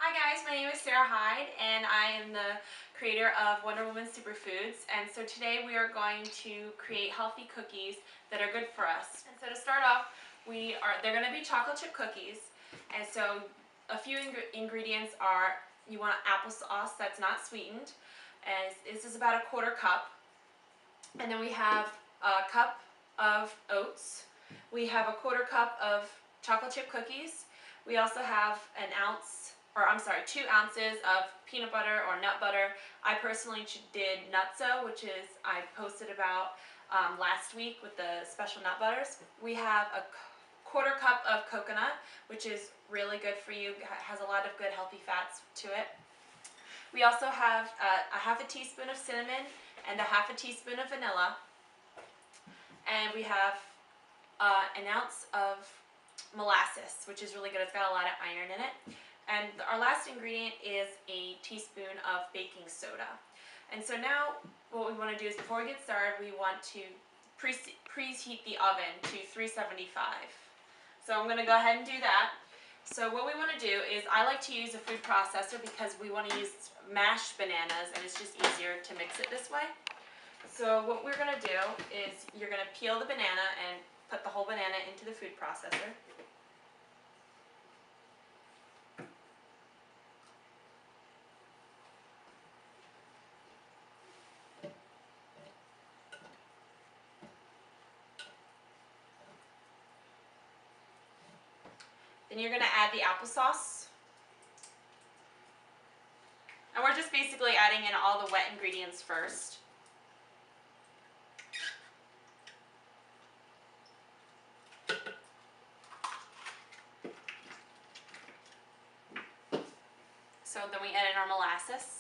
Hi guys, my name is Sarah Hyde and I am the creator of Wonder Woman Superfoods, and so today we are going to create healthy cookies that are good for us. And so to start off, they're going to be chocolate chip cookies, and so a few ingredients are you want applesauce that's not sweetened, and this is about a quarter cup, and then we have a cup of oats, we have a quarter cup of chocolate chip cookies, we also have 2 ounces of peanut butter or nut butter. I personally did nutso, which is I posted about last week with the special nut butters. We have a quarter cup of coconut, which is really good for you. It has a lot of good healthy fats to it. We also have a half a teaspoon of cinnamon and a half a teaspoon of vanilla. And we have an ounce of molasses, which is really good. It's got a lot of iron in it. And our last ingredient is a teaspoon of baking soda. And so now what we want to do is, before we get started, we want to preheat the oven to 375. So I'm going to go ahead and do that. So what we want to do is, I like to use a food processor because we want to use mashed bananas and it's just easier to mix it this way. So what we're going to do is, you're going to peel the banana and put the whole banana into the food processor. Then you're going to add the applesauce. And we're just basically adding in all the wet ingredients first. So then we add in our molasses.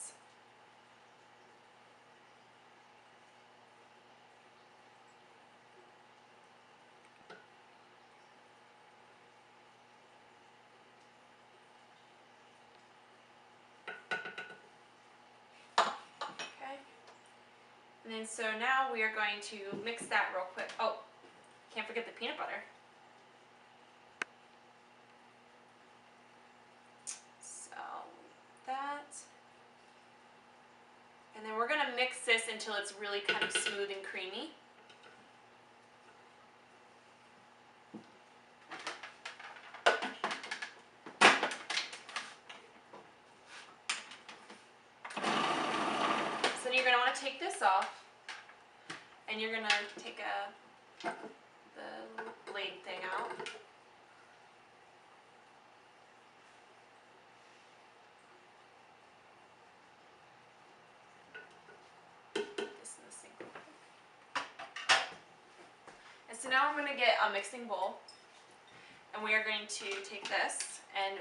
And then so now we are going to mix that real quick. Oh, can't forget the peanut butter. So that. And then we're going to mix this until it's really kind of smooth and creamy. So then you're going to want to take this off. And you're going to take the blade thing out. This in the sink real quick. And so now I'm going to get a mixing bowl. And we are going to take this and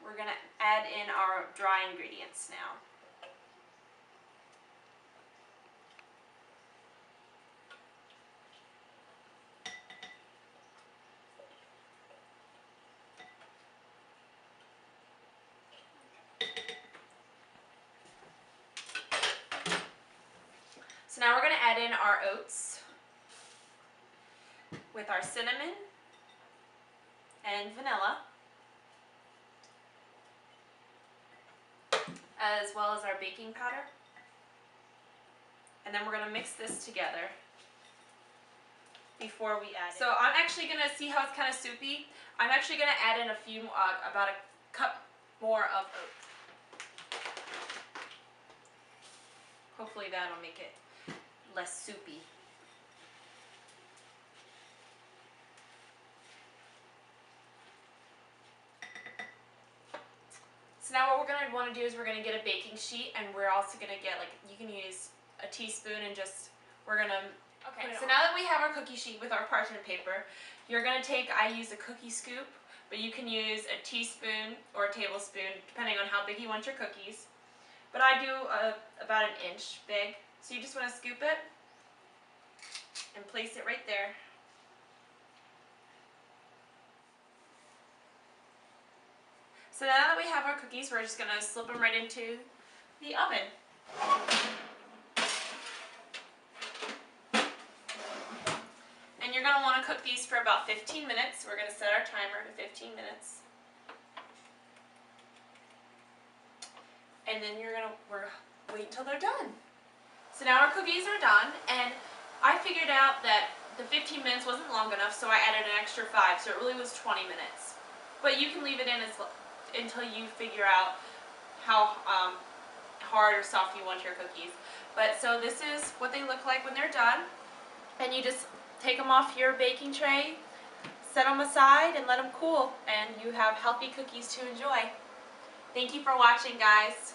we're going to add in our dry ingredients now. So now we're going to add in our oats with our cinnamon and vanilla, as well as our baking powder. And then we're going to mix this together before we add it. So I'm actually going to see how it's kind of soupy. I'm actually going to add in a few, about a cup more of oats. Hopefully that'll make it less soupy. So now what we're going to want to do is, we're going to get a baking sheet, and we're also going to get, you can use a teaspoon and we're going to, okay, so now that we have our cookie sheet with our parchment paper, you're going to take, I use a cookie scoop, but you can use a teaspoon or a tablespoon, depending on how big you want your cookies. But I do about an inch big. So you just want to scoop it and place it right there. So now that we have our cookies, we're just going to slip them right into the oven. And you're going to want to cook these for about 15 minutes. We're going to set our timer to 15 minutes. and then we're wait until they're done. So now our cookies are done, and I figured out that the 15 minutes wasn't long enough, so I added an extra 5, so it really was 20 minutes. But you can leave it in until you figure out how hard or soft you want your cookies. But so this is what they look like when they're done, and you just take them off your baking tray, set them aside, and let them cool, and you have healthy cookies to enjoy. Thank you for watching, guys.